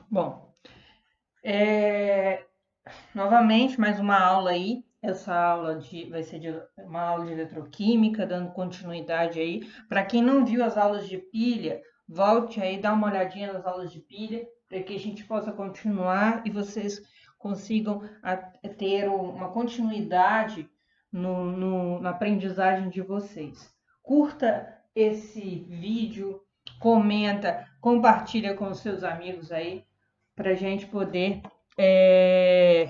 Bom, novamente, mais uma aula aí. Essa aula vai ser uma aula de eletroquímica, dando continuidade aí. Para quem não viu as aulas de pilha, volte aí, dá uma olhadinha nas aulas de pilha, para que a gente possa continuar e vocês consigam ter uma continuidade na aprendizagem de vocês. Curta esse vídeo, comenta, compartilha com os seus amigos aí, para a gente poder é,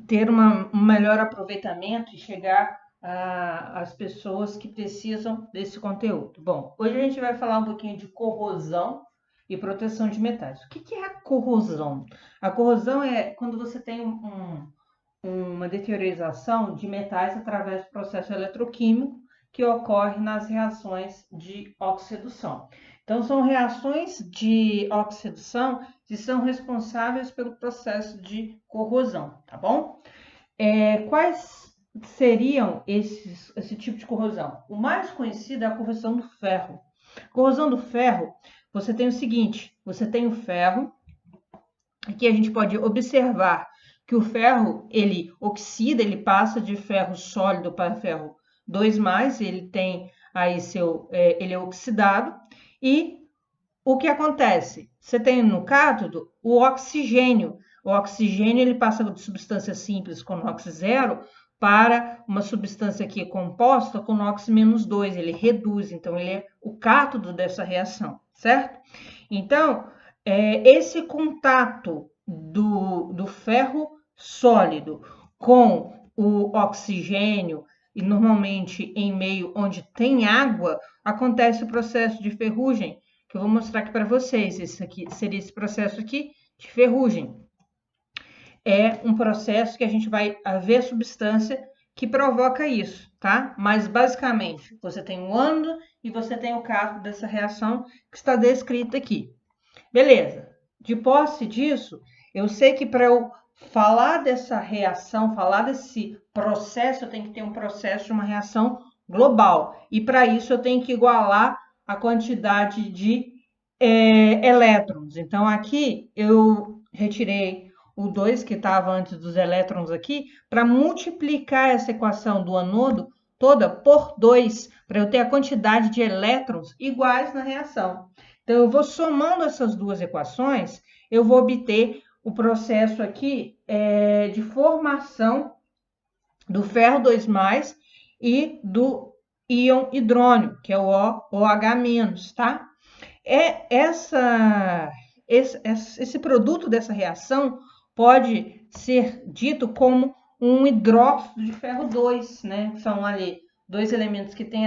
ter um melhor aproveitamento e chegar às pessoas que precisam desse conteúdo. Bom, hoje a gente vai falar um pouquinho de corrosão e proteção de metais. O que é a corrosão? A corrosão é quando você tem uma deteriorização de metais através do processo eletroquímico que ocorre nas reações de oxidação. Então, são reações de oxidação que são responsáveis pelo processo de corrosão, tá bom? Quais seriam esse tipo de corrosão? O mais conhecido é a corrosão do ferro. Corrosão do ferro, você tem o seguinte, você tem o ferro, aqui a gente pode observar que o ferro, ele oxida, ele passa de ferro sólido para ferro 2+, ele tem aí ele é oxidado, e o que acontece? Você tem no cátodo o oxigênio. O oxigênio ele passa de substância simples com NOx zero para uma substância aqui composta com NOx-2, ele reduz, então ele é o cátodo dessa reação, certo? Então, esse contato do ferro sólido com o oxigênio, e normalmente em meio onde tem água, acontece o processo de ferrugem, que eu vou mostrar aqui para vocês. Esse aqui seria esse processo aqui de ferrugem. É um processo que a gente vai ver a substância que provoca isso, tá? Mas basicamente, você tem o ânodo e você tem o cátodo dessa reação que está descrita aqui. Beleza. De posse disso, eu sei que para eu falar dessa reação, falar desse processo, eu tenho que ter um processo de uma reação global. E para isso eu tenho que igualar a quantidade de elétrons. Então aqui eu retirei o 2 que estava antes dos elétrons aqui, para multiplicar essa equação do anodo toda por 2, para eu ter a quantidade de elétrons iguais na reação. Então, eu vou somando essas duas equações, eu vou obter o processo aqui de formação do ferro 2+, e do íon hidrônio, que é o OH-, tá? Esse produto dessa reação pode ser dito como um hidróxido de ferro 2, né? São ali dois elementos que têm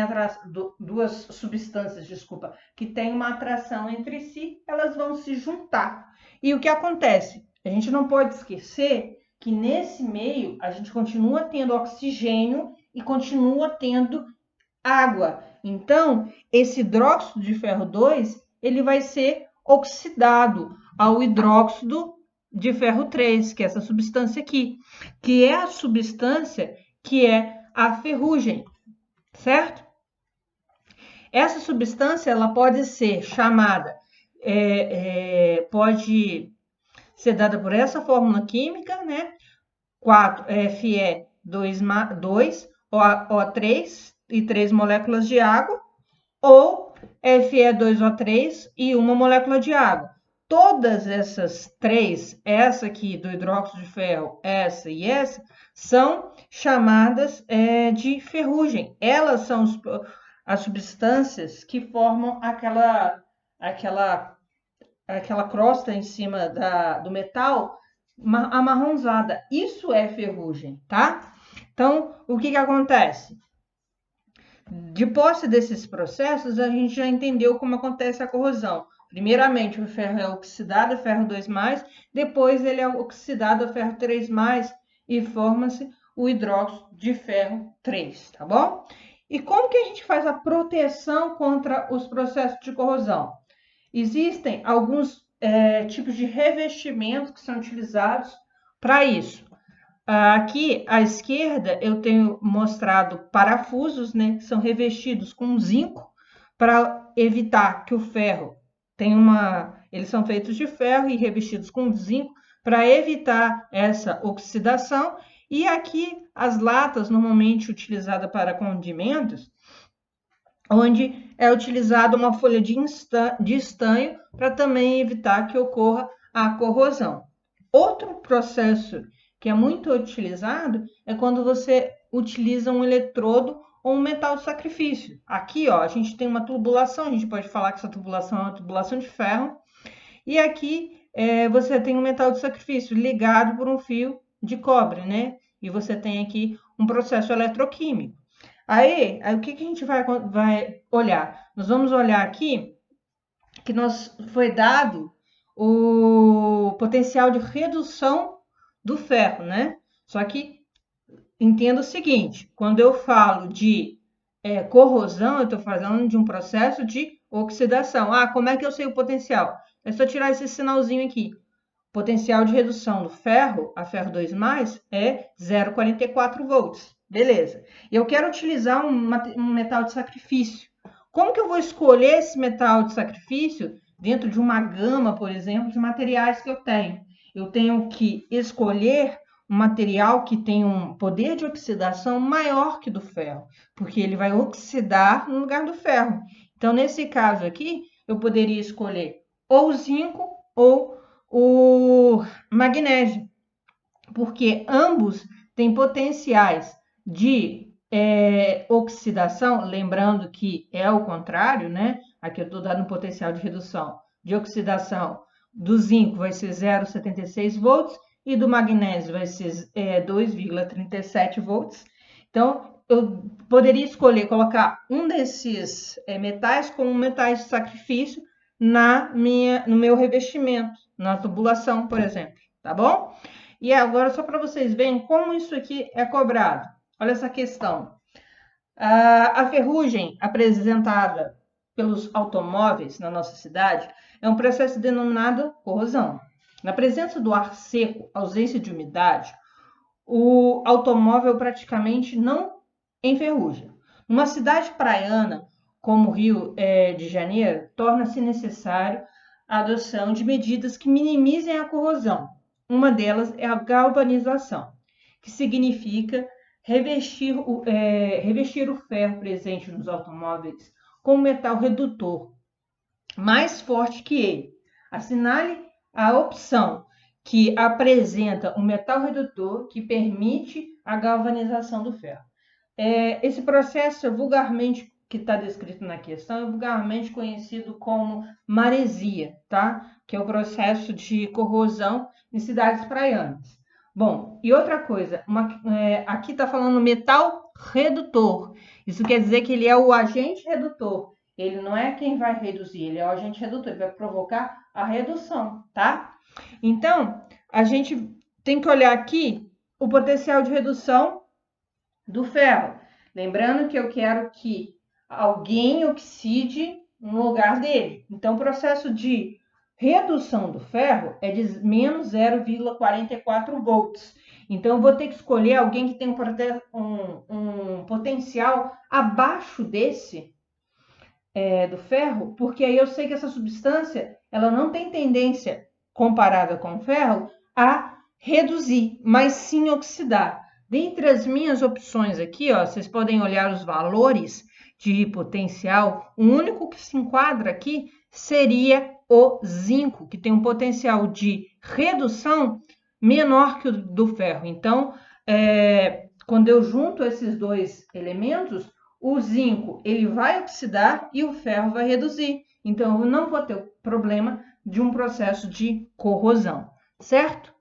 duas substâncias, desculpa, que têm uma atração entre si, elas vão se juntar. E o que acontece? A gente não pode esquecer que nesse meio a gente continua tendo oxigênio e continua tendo água. Então, esse hidróxido de ferro 2, ele vai ser oxidado ao hidróxido de ferro 3, que é essa substância aqui, que é a substância que é a ferrugem, certo? Essa substância ela pode ser chamada, pode ser dada por essa fórmula química, né? 4Fe2, O3 e 3 moléculas de água, ou Fe2O3 e uma molécula de água. Todas essas três, essa aqui do hidróxido de ferro, essa e essa, são chamadas de ferrugem. Elas são as substâncias que formam aquela crosta em cima do metal amarronzada. Isso é ferrugem, tá? Então, o que acontece? De posse desses processos, a gente já entendeu como acontece a corrosão. Primeiramente, o ferro é oxidado a ferro 2+, depois ele é oxidado a ferro 3+, e forma-se o hidróxido de ferro 3, tá bom? E como que a gente faz a proteção contra os processos de corrosão? Existem alguns tipos de revestimentos que são utilizados para isso. Aqui à esquerda eu tenho mostrado parafusos, né, que são revestidos com zinco para evitar que o ferro eles são feitos de ferro e revestidos com zinco para evitar essa oxidação. E aqui as latas normalmente utilizadas para condimentos, onde é utilizada uma folha de estanho para também evitar que ocorra a corrosão. Outro processo que é muito utilizado é quando você utiliza um eletrodo ou um metal de sacrifício. Aqui, ó, a gente tem uma tubulação, a gente pode falar que essa tubulação é uma tubulação de ferro, e aqui você tem um metal de sacrifício ligado por um fio de cobre, né? E você tem aqui um processo eletroquímico. Aí o que a gente vai olhar? Nós vamos olhar aqui que foi dado o potencial de redução do ferro, né? Só que entenda o seguinte, quando eu falo de corrosão, eu estou falando de um processo de oxidação. Ah, como é que eu sei o potencial? É só tirar esse sinalzinho aqui. Potencial de redução do ferro, a ferro 2+, é 0,44 volts. Beleza. Eu quero utilizar um metal de sacrifício. Como que eu vou escolher esse metal de sacrifício dentro de uma gama, por exemplo, de materiais que eu tenho? Eu tenho que escolher um material que tem um poder de oxidação maior que do ferro, porque ele vai oxidar no lugar do ferro. Então, nesse caso aqui, eu poderia escolher ou o zinco ou o magnésio, porque ambos têm potenciais de oxidação, lembrando que é o contrário, né? Aqui eu estou dando um potencial de redução de oxidação do zinco vai ser 0,76 volts e do magnésio vai ser 2,37 volts. Então, eu poderia escolher colocar um desses metais como metais de sacrifício no meu revestimento, na tubulação, por exemplo, tá bom? E agora, só para vocês verem como isso aqui é cobrado. Olha essa questão. A ferrugem apresentada pelos automóveis na nossa cidade é um processo denominado corrosão. Na presença do ar seco, ausência de umidade, o automóvel praticamente não enferruja. Numa cidade praiana, como o Rio de Janeiro, torna-se necessário a adoção de medidas que minimizem a corrosão. Uma delas é a galvanização, que significa revestir o ferro presente nos automóveis com um metal redutor mais forte que ele. Assinale a opção que apresenta um metal redutor que permite a galvanização do ferro. Esse processo vulgarmente que está descrito na questão é vulgarmente conhecido como maresia, tá? Que é o processo de corrosão em cidades praianas. Bom, e outra coisa, aqui está falando metal redutor. Isso quer dizer que ele é o agente redutor. Ele não é quem vai reduzir, ele é o agente redutor, ele vai provocar a redução, tá? Então, a gente tem que olhar aqui o potencial de redução do ferro. Lembrando que eu quero que alguém oxide no lugar dele. Então, o processo de redução do ferro é de menos 0,44 volts. Então, eu vou ter que escolher alguém que tem um potencial abaixo desse do ferro, porque aí eu sei que essa substância ela não tem tendência, comparada com o ferro, a reduzir, mas sim oxidar. Dentre as minhas opções aqui, ó, vocês podem olhar os valores de potencial. O único que se enquadra aqui seria o zinco, que tem um potencial de redução menor que o do ferro. Então, quando eu junto esses dois elementos, o zinco ele vai oxidar e o ferro vai reduzir. Então, eu não vou ter o problema de um processo de corrosão, certo?